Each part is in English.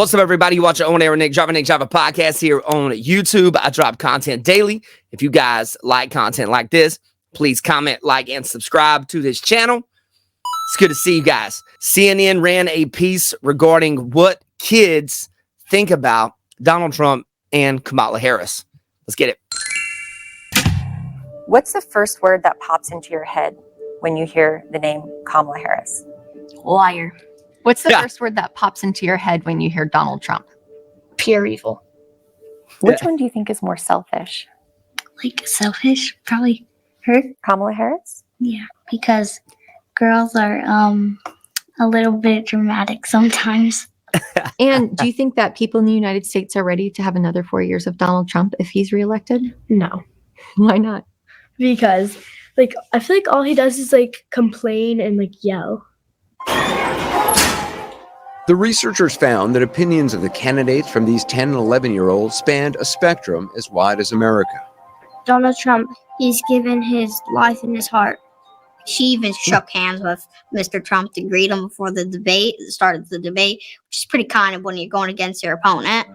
What's up, everybody? You watch On Air Nick Java podcast here on YouTube. I drop content daily. If you guys like content like this, please comment, like, and subscribe to this channel. It's good to see you guys. CNN ran a piece regarding what kids think about Donald Trump and Kamala Harris. Let's get it. What's the first word that pops into your head when you hear the name Kamala Harris? Liar. What's the first word that pops into your head when you hear Donald Trump? Pure evil. Which one do you think is more selfish? Like selfish? Probably her. Kamala Harris? Yeah, because girls are a little bit dramatic sometimes. And do you think that people in the United States are ready to have another 4 years of Donald Trump if he's reelected? No. Why not? Because, I feel like all he does is, complain and, yell. The researchers found that opinions of the candidates from these 10 and 11-year-olds spanned a spectrum as wide as America. Donald Trump, he's given his life and his heart. She even shook hands with Mr. Trump to greet him before the start of the debate, which is pretty kind of when you're going against your opponent.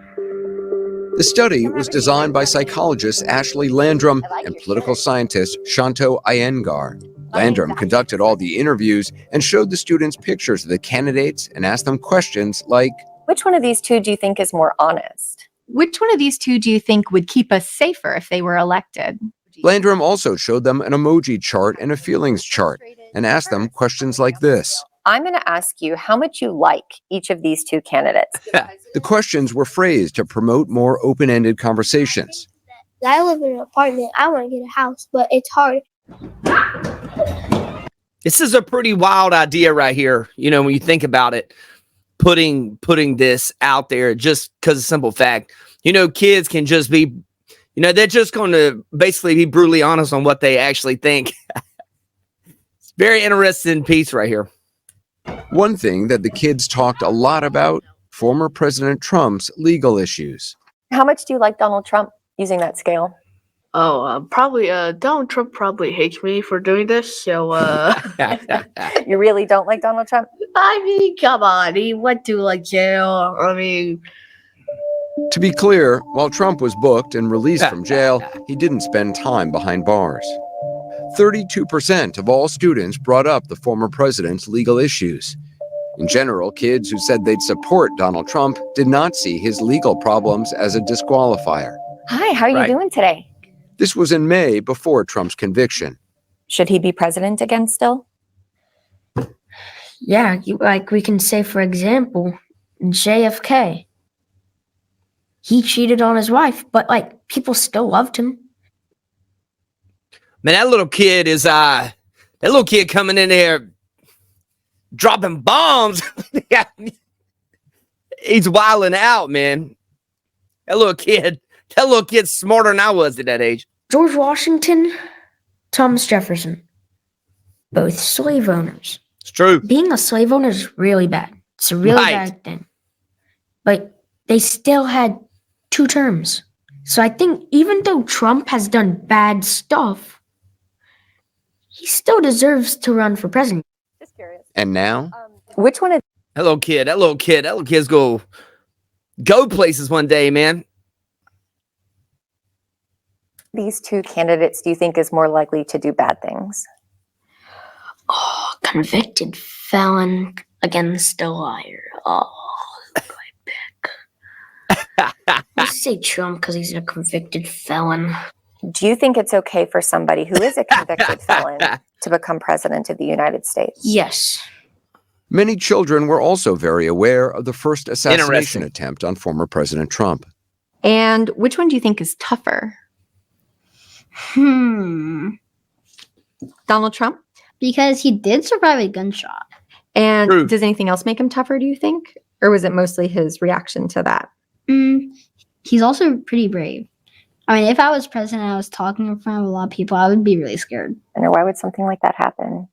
The study was designed by psychologist Ashley Landrum and political scientist Shanto Iyengar. Landrum conducted all the interviews and showed the students pictures of the candidates and asked them questions like, Which one of these two do you think is more honest? Which one of these two do you think would keep us safer if they were elected? Landrum also showed them an emoji chart and a feelings chart and asked them questions like this. I'm going to ask you how much you like each of these two candidates. The questions were phrased to promote more open-ended conversations. I live in an apartment. I want to get a house, but it's hard. This is a pretty wild idea right here. You know, when you think about it, putting this out there just because of simple fact, kids can just be, they're just going to basically be brutally honest on what they actually think. It's very interesting piece right here. One thing that the kids talked a lot about, former President Trump's legal issues. How much do you like Donald Trump using that scale? Probably, Donald Trump probably hates me for doing this, so, You really don't like Donald Trump? I mean, come on, he went to, jail, To be clear, while Trump was booked and released from jail, he didn't spend time behind bars. 32% of all students brought up the former president's legal issues. In general, kids who said they'd support Donald Trump did not see his legal problems as a disqualifier. Hi, how are you doing today? This was in May before Trump's conviction. Should he be president again still? Yeah, we can say, for example, JFK. He cheated on his wife, but people still loved him. Man, that little kid coming in there dropping bombs. He's wilding out, man. That little kid's smarter than I was at that age. George Washington, Thomas Jefferson, both slave owners. It's true. Being a slave owner is really bad. It's a really bad thing. But they still had 2 terms. So I think even though Trump has done bad stuff, he still deserves to run for president. Just curious. And now? Which one of That little kid's go places one day, man. these two candidates do you think is more likely to do bad things? Oh, convicted felon against a liar. Oh, my pick. Let's say Trump because he's a convicted felon. Do you think it's okay for somebody who is a convicted felon to become president of the United States? Yes. Many children were also very aware of the first assassination attempt on former President Trump. And which one do you think is tougher? Donald Trump? Because he did survive a gunshot. And True. Does anything else make him tougher, do you think? Or was it mostly his reaction to that? He's also pretty brave. I mean, if I was president and I was talking in front of a lot of people, I would be really scared. And why would something like that happen?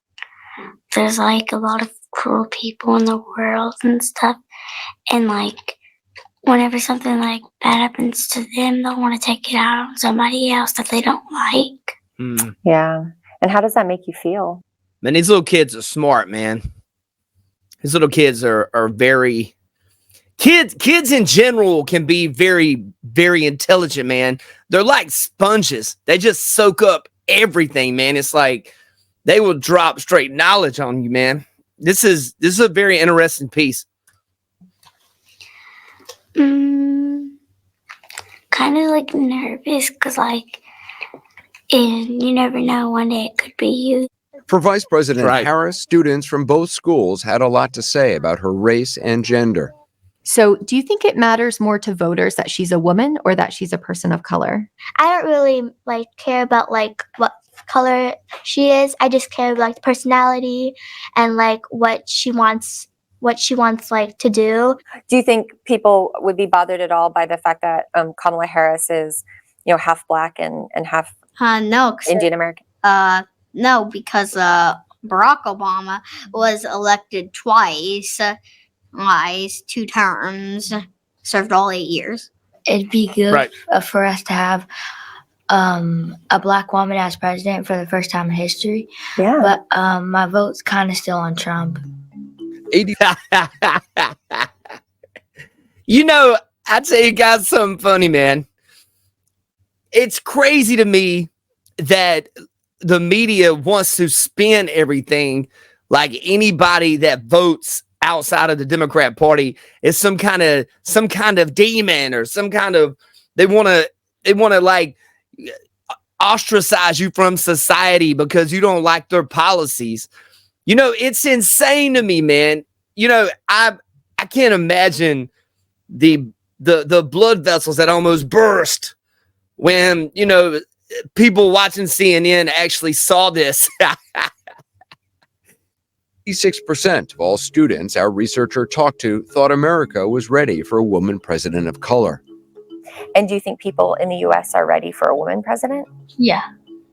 There's like a lot of cruel people in the world and stuff. And like whenever something like that happens to them, they'll want to take it out on somebody else that they don't like. Yeah. And how does that make you feel? Man, these little kids are smart, man. These little kids are very kids in general can be very, very intelligent, man. They're like sponges. They just soak up everything, man. It's like they will drop straight knowledge on you, man. This is a very interesting piece. Kind of like nervous because, like, and you never know, one day it could be you. For Vice President Right. Harris, students from both schools had a lot to say about her race and gender. So, do you think it matters more to voters that she's a woman or that she's a person of color? I don't really like care about like what color she is. I just care about like the personality and like what she wants like to do. Do you think people would be bothered at all by the fact that Kamala Harris is, half black and half No, Indian American? no, because Barack Obama was elected twice, 2 terms, served all 8 years. It'd be good Right. for us to have a black woman as president for the first time in history. Yeah. But my vote's kind of still on Trump. 80 I tell you guys something funny, man. It's crazy to me that the media wants to spin everything like anybody that votes outside of the Democrat Party is some kind of demon or some kind of they want to like ostracize you from society because you don't like their policies. It's insane to me, man. I can't imagine the blood vessels that almost burst when, people watching CNN actually saw this. 86% of all students our researcher talked to thought America was ready for a woman president of color. And do you think people in the U.S. are ready for a woman president? Yeah,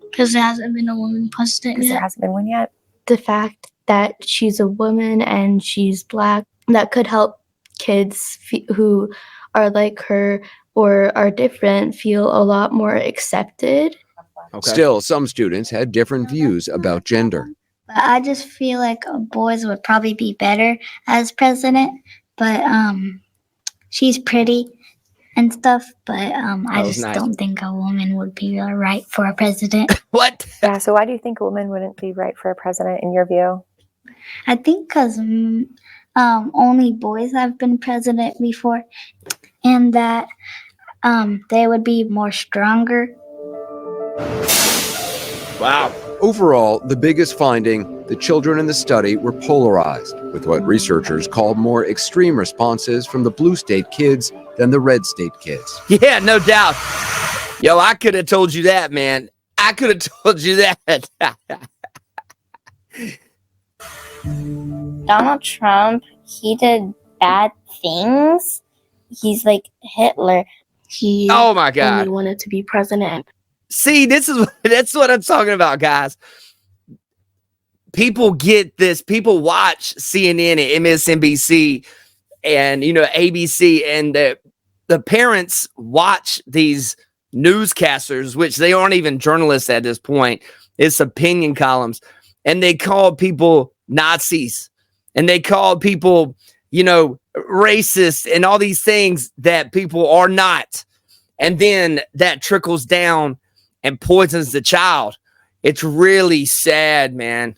because there hasn't been a woman president Because there yet. hasn't been one yet. The fact that she's a woman and she's black, that could help kids who are like her or are different feel a lot more accepted. Okay. Still, some students had different views about gender. But I just feel like boys would probably be better as president. But she's pretty and stuff. But I was just nice. don't think a woman would be right for a president. What? Yeah. So why do you think a woman wouldn't be right for a president in your view? I think because only boys have been president before, and that they would be more stronger. Wow. Overall, the biggest finding, the children in the study were polarized, with what researchers call more extreme responses from the blue state kids than the red state kids. Yeah, no doubt. Yo, I could have told you that, man. I could have told you that. Donald Trump, he did bad things. He's like Hitler. He Oh my God. only wanted to be president. See, that's what I'm talking about, guys. People get this. People watch CNN and MSNBC and ABC, and the parents watch these newscasters, which they aren't even journalists at this point. It's opinion columns, and they call people Nazis, and they call people, racist, and all these things that people are not. And then that trickles down and poisons the child. It's really sad, man.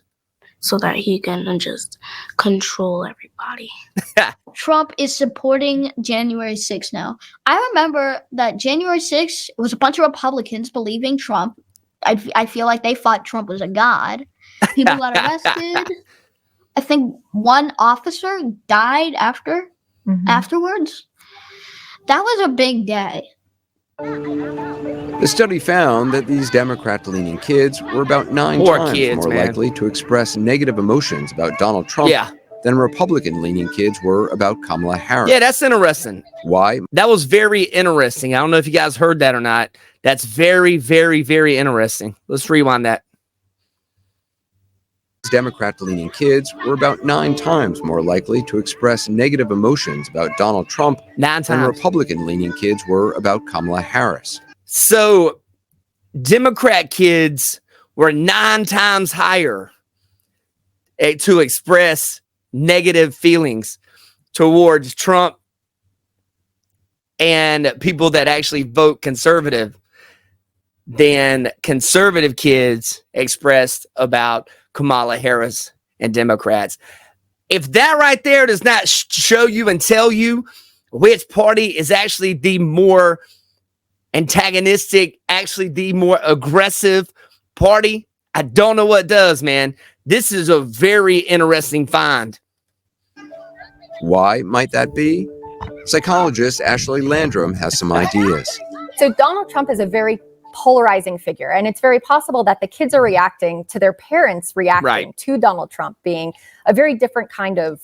So that he can just control everybody. Trump is supporting January 6th now. I remember that January 6th was a bunch of Republicans believing Trump. I feel like they thought Trump was a god. People got arrested. I think one officer died afterwards. That was a big day. The study found that these Democrat-leaning kids were about 9 Poor times kids, more man. likely to express negative emotions about Donald Trump Yeah. than Republican-leaning kids were about Kamala Harris. Yeah, that's interesting. Why? That was very interesting. I don't know if you guys heard that or not. That's very, very, very interesting. Let's rewind that. Democrat-leaning kids were about 9 times more likely to express negative emotions about Donald Trump 9 than times. Republican-leaning kids were about Kamala Harris. So Democrat kids were 9 times higher to express negative feelings towards Trump and people that actually vote conservative than conservative kids expressed about Kamala Harris and Democrats. If that right there does not show you and tell you which party is actually the more antagonistic, actually the more aggressive party, I don't know what does, man. This is a very interesting find. Why might that be? Psychologist Ashley Landrum has some ideas. So Donald Trump is a very polarizing figure, and it's very possible that the kids are reacting to their parents reacting to Donald Trump being a very different kind of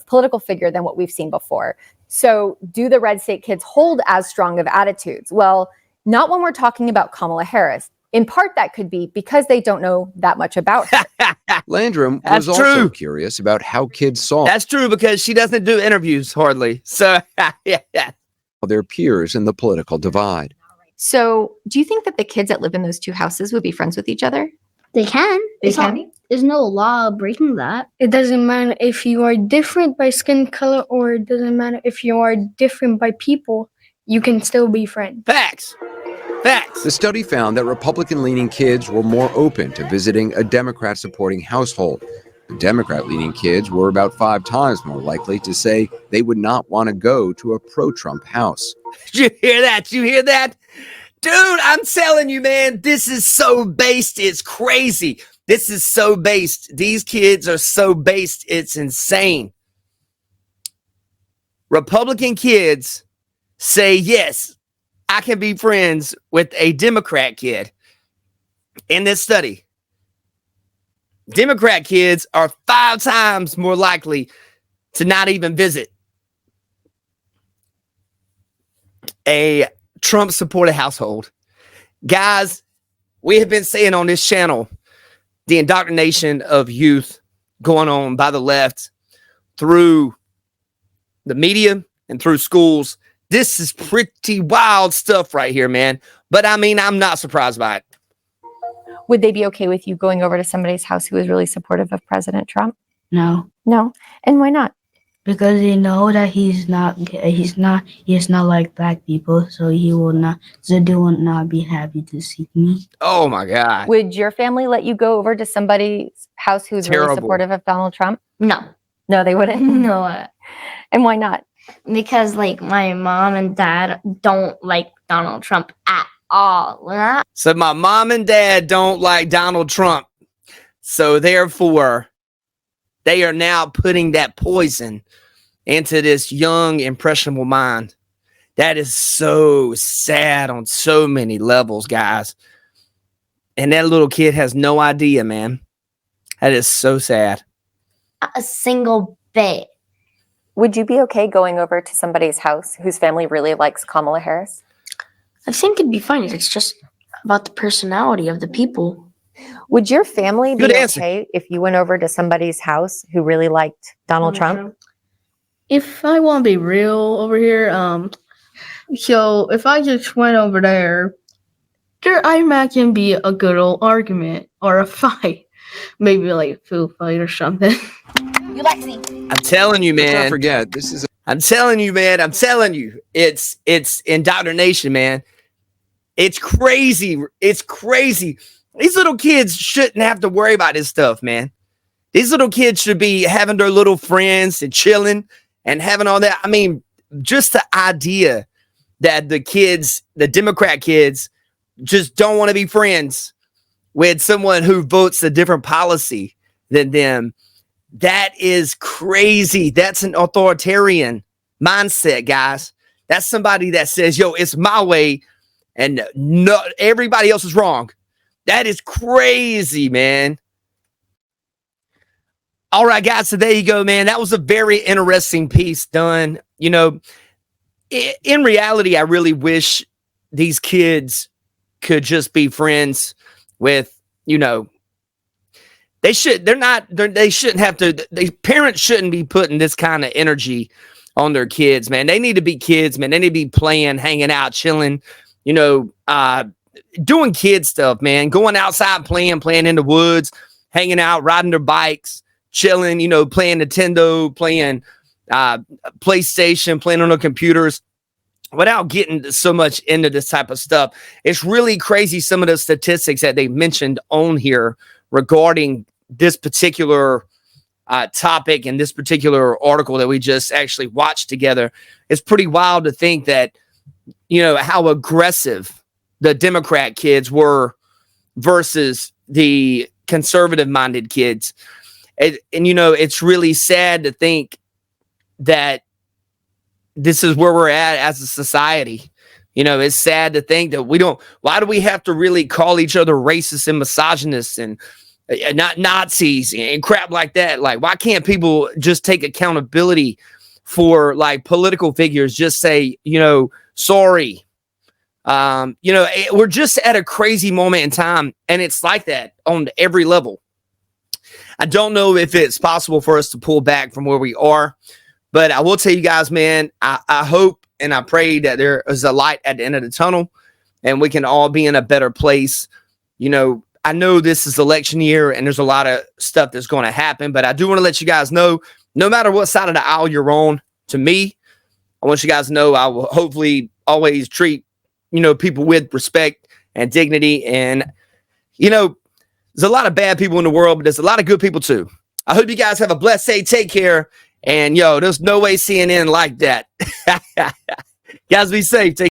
political figure than what we've seen before. So do the red state kids hold as strong of attitudes? Well, not when we're talking about Kamala Harris. In part, that could be because they don't know that much about her. Landrum was also curious about how kids saw. That's true, because she doesn't do interviews hardly. So, their peers in the political divide. So, do you think that the kids that live in those two houses would be friends with each other? They can. There's no law breaking that. It doesn't matter if you are different by skin color, or it doesn't matter if you are different by people. You can still be friends. Facts. The study found that Republican-leaning kids were more open to visiting a Democrat-supporting household. The Democrat-leaning kids were about 5 times more likely to say they would not want to go to a pro-Trump house. Did you hear that? You hear that? Dude, I'm telling you, man, this is so based. It's crazy. This is so based. These kids are so based. It's insane. Republican kids say, yes, I can be friends with a Democrat kid. In this study, Democrat kids are 5 times more likely to not even visit a Trump-supported household. Guys, we have been saying on this channel, the indoctrination of youth going on by the left through the media and through schools. This is pretty wild stuff right here, man. But I mean, I'm not surprised by it. Would they be okay with you going over to somebody's house who is really supportive of President Trump? No. No. And why not? Because they know that he's not like black people, so they will not be happy to see me. Oh my God. Would your family let you go over to somebody's house who's really supportive of Donald Trump? No. No, they wouldn't? No. And why not? Because like my mom and dad don't like Donald Trump at all. So my mom and dad don't like Donald Trump. So therefore, they are now putting that poison into this young, impressionable mind. That is so sad on so many levels, guys. And that little kid has no idea, man. That is so sad. Not a single bit. Would you be okay going over to somebody's house whose family really likes Kamala Harris? I think it'd be fine. It's just about the personality of the people. Would your family be okay if you went over to somebody's house who really liked Donald Trump? If I want to be real over here, so if I just went over there, I imagine be a good old argument or a fight, maybe like a food fight or something. You like me? I'm telling you, man. Let's not forget, this is. I'm telling you, man. I'm telling you, it's indoctrination, man. It's crazy. It's crazy. These little kids shouldn't have to worry about this stuff, man. These little kids should be having their little friends and chilling and having all that. I mean, just the idea that the kids, the Democrat kids, just don't want to be friends with someone who votes a different policy than them. That is crazy. That's an authoritarian mindset, guys. That's somebody that says, yo, it's my way and no, everybody else is wrong. That is crazy, man. All right, guys. So there you go, man. That was a very interesting piece done. You know, in reality, I really wish these kids could just be friends with, you know, they shouldn't have to, parents shouldn't be putting this kind of energy on their kids, man. They need to be kids, man. They need to be playing, hanging out, chilling, you know, doing kid stuff, man. Going outside, playing in the woods, hanging out, riding their bikes, chilling, you know, playing Nintendo, playing PlayStation, playing on their computers. without getting so much into this type of stuff, it's really crazy some of the statistics that they mentioned on here regarding this particular topic and this particular article that we just actually watched together. It's pretty wild to think that, you know, how aggressive the Democrat kids were versus the conservative-minded kids. And, you know, it's really sad to think that this is where we're at as a society. You know, it's sad to think that why do we have to really call each other racist and misogynists and not Nazis and crap like that? Like, why can't people just take accountability for like political figures? Just say, you know, sorry. You know, we're just at a crazy moment in time, and it's like that on every level. I don't know if it's possible for us to pull back from where we are, but I will tell you guys, man, I hope and I pray that there is a light at the end of the tunnel and we can all be in a better place. You know, I know this is election year and there's a lot of stuff that's going to happen, but I do want to let you guys know, no matter what side of the aisle you're on, to me, I want you guys to know I will hopefully always treat, you know, people with respect and dignity. And, you know, there's a lot of bad people in the world, but there's a lot of good people too. I hope you guys have a blessed day. Take care. And yo, there's no way CNN like that. Guys, be safe. Take